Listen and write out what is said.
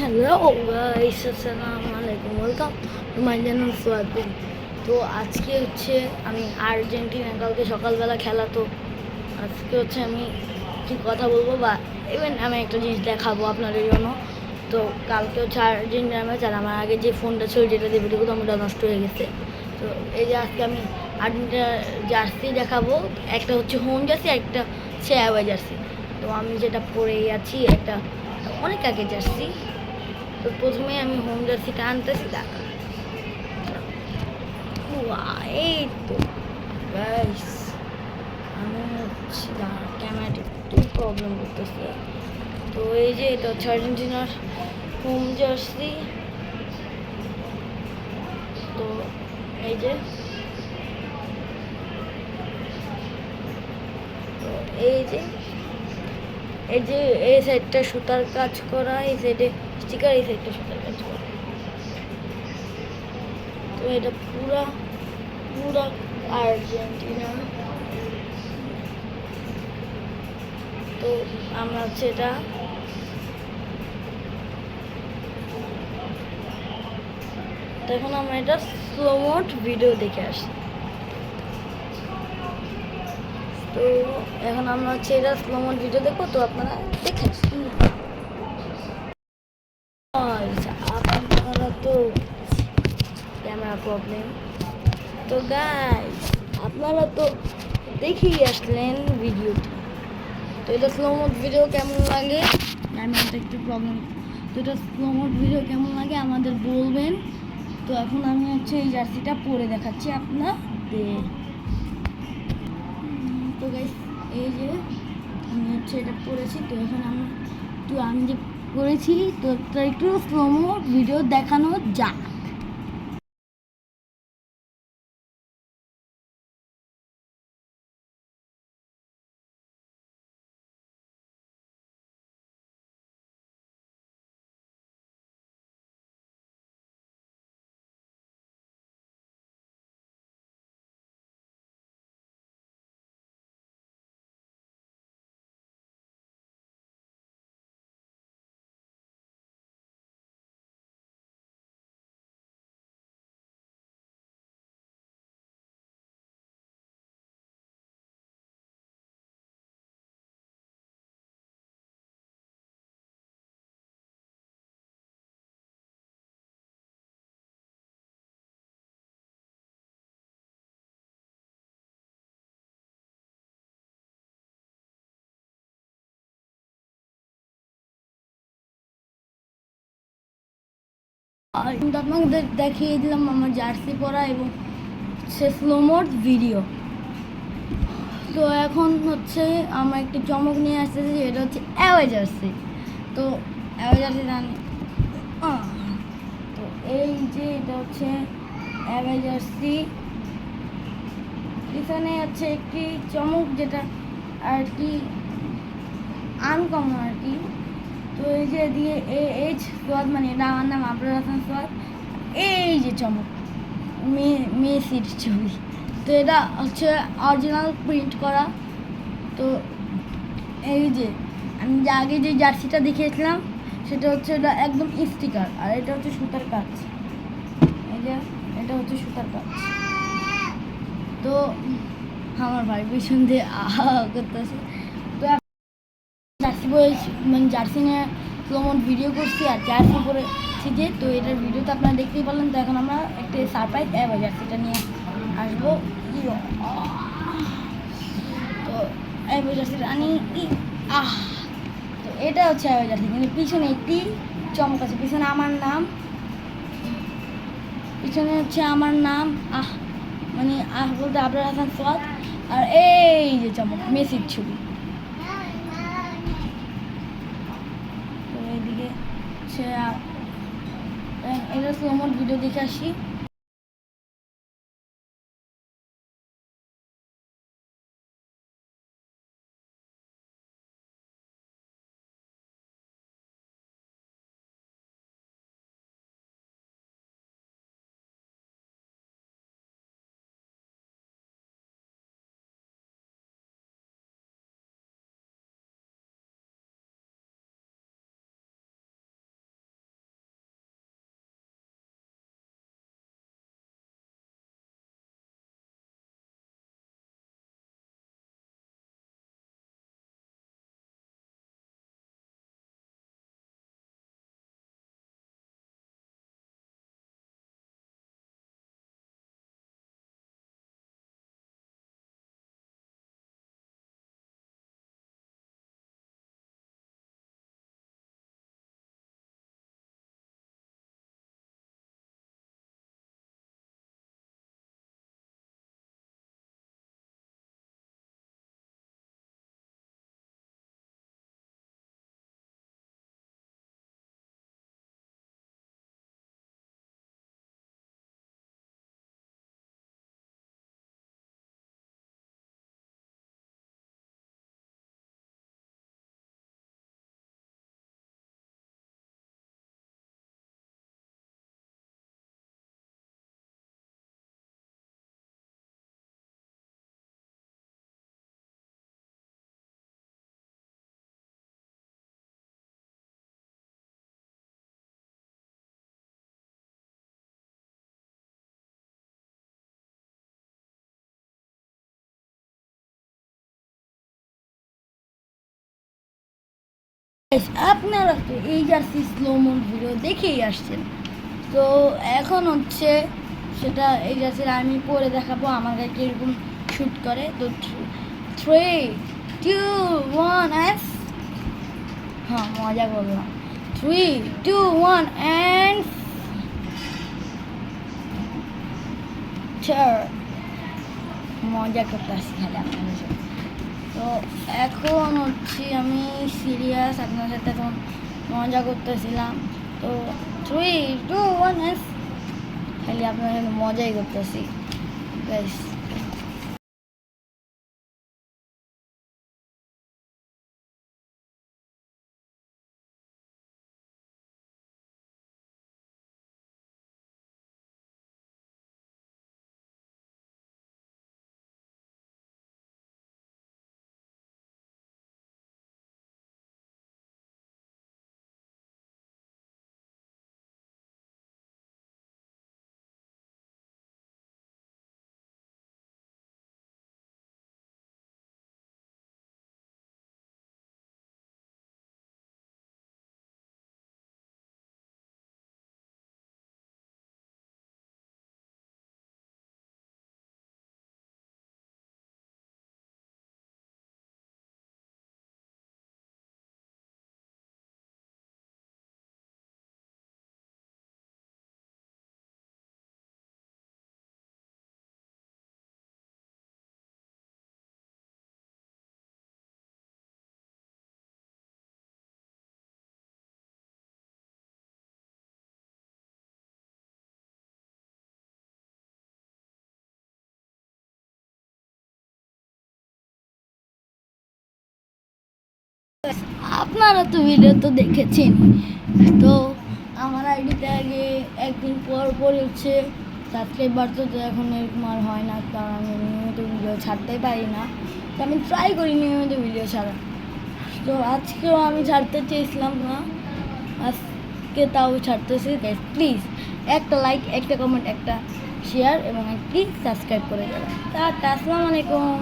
Hello guys, আসসালামু আলাইকুম, welcome to my channel soybean. তো আজকে হচ্ছে আমি আর্জেন্টিনা, কালকে সকালবেলা খেলা। তো আজকে হচ্ছে আমি কি কথা বলবো বা ইভেন আমি একটা জিনিস দেখাবো আপনাদের জন্য। তো কালকে হচ্ছে আর্জেন্টিনা ম্যাচ, আর আমার আগে যে ফোনটা ছিল যেটা দিয়ে ভিডিও করতাম ওটা নষ্ট হয়ে গেছে। তো এই যে আজকে আমি আর্জেন্টিনার জার্সি দেখাবো, একটা হচ্ছে হোম জার্সি, একটা হচ্ছে অ্যাওয়ে জার্সি। তো আমি যেটা পরেই আছি একটা অনেক আগে জার্সি। তো প্রথমে আমি হোম জার্সিটা আনতেছি, দেখা এই তো গাইস, আমি হচ্ছে ক্যামেরাটা একটু প্রবলেম করতেছে। তো এই যে এটা হচ্ছে আর্জেন্টিনার হোম জার্সি। তো এই যে এই যে এই যে এই সাইডটা সুতার কাজ করা, এই সাইডে স্টিকার, এই সাইডটা সুতার কাজ করা। তো এটা পুরা পুরা আর্জেন্টিনা। তো আমরা হচ্ছে এটা এখন আমরা এটা স্লো মোড ভিডিও দেখে আসি। তো এখন আমরা হচ্ছে এটা স্লো মোড ভিডিও দেখবো, তো আপনারা দেখে আসুন। আপনারা তো ক্যামেরা প্রবলেম। তো গাইস, আপনারা তো দেখেই আসলেন ভিডিওটা। তো এটা স্লো মোড ভিডিও কেমন লাগে, ক্যামেরাটা একটু প্রবলেম। তো এটা স্লো মোড ভিডিও কেমন লাগে আমাদের বলবেন। তো এখন আমি হচ্ছে এই জার্সিটা পরে দেখাচ্ছি আপনাদের। তো গাইস, এই যে আমি হচ্ছে এটা পরেছি। তো এখন আমি যে করেছি, তো একটু স্লো মোড ভিডিও দেখানো যাক। আর কিন্তু আপনাদের দেখিয়ে দিলাম আমার জার্সি পরা এবং সে স্লো মোড ভিডিও। তো এখন হচ্ছে আমার একটি চমক নিয়ে আসতেছে, এটা হচ্ছে অ্যাওয়ে জার্সি। তো অ্যাওয়ে জার্সি জানি। তো এই যে এটা হচ্ছে অ্যাওয়ে জার্সি। এখানে হচ্ছে একটি চমক, যেটা আর কি আনকমন আর কি। তো এই যে দিয়ে এইচ সোয়াদ, মানে এটা আমার নাম আবরার হাসান সোয়াদ। এই যে চমক, মেসির ছবি। তো এটা হচ্ছে অরিজিনাল প্রিন্ট করা। তো এই যে আমি যে আগে যে জার্সিটা দেখিয়েছিলাম সেটা হচ্ছে এটা একদম স্টিকার, আর এটা হচ্ছে সুতার কাজ। এই যে এটা হচ্ছে সুতার কাজ। তো আমার ভাই পিছন দিয়ে আহা করতেছে। তো জার্সি বই, মানে জার্সি নিয়ে স্লোমোড ভিডিও করছি আর জার্সি পরেছি যে, তো এটার ভিডিও তো আপনারা দেখতেই পারলেন। তো এখন আমরা একটা সারপ্রাইজ অ্যাওয়ে জার্সিটা নিয়ে আসবো। তো অ্যাওয়ে জার্সিটা আনি। তো এটা হচ্ছে অ্যাওয়ে জার্সি, কিন্তু পিছনে একটি চমক আছে। পিছনে আমার নাম, পিছনে হচ্ছে আমার নাম মানে বলতে আবরার হাসান সোয়াদ। আর এই যে চমক, মেসির ছবি। তো এইদিকে হচ্ছে এটা স্লো মোড ভিডিও দেখে আসি। Guys, আপনারা তো এই জার্সি স্লোমোর ভিডিও দেখেই আসছেন, তো এখন হচ্ছে সেটা এই জার্সির আমি পরে দেখাবো আমার গায়ে কীরকম শ্যুট করে। তো 3, 2, 1 অ্যান্ড হ্যাঁ মজা করলাম। 3, 2, 1 অ্যান্ড মজা করতে আসছি খালি আপনাদের সাথে। তো এখন হচ্ছে আমি সিরিয়াস আপনার সাথে এখন মজা করতেছিলাম। তো 3, 2, 1 খালি আপনার সাথে মজাই করতেছি গাইস। আপনারা তো ভিডিও তো দেখেছেন, তো আমার আইডিতে আগে একদিন পর পর হচ্ছে সাবস্ক্রাইবার তো এখন এরকম আর হয় না, কারণ আমি নিয়মিত ভিডিও ছাড়তেই পারি না। তো আমি ট্রাই করি নিয়মিত ভিডিও ছাড়া। তো আজকেও আমি ছাড়তে চেয়েছিলাম না, আজকে তাও ছাড়তেছি। প্লিজ একটা লাইক, একটা কমেন্ট, একটা শেয়ার এবং একটি সাবস্ক্রাইব করে দেবেন। তা আসসালামু আলাইকুম।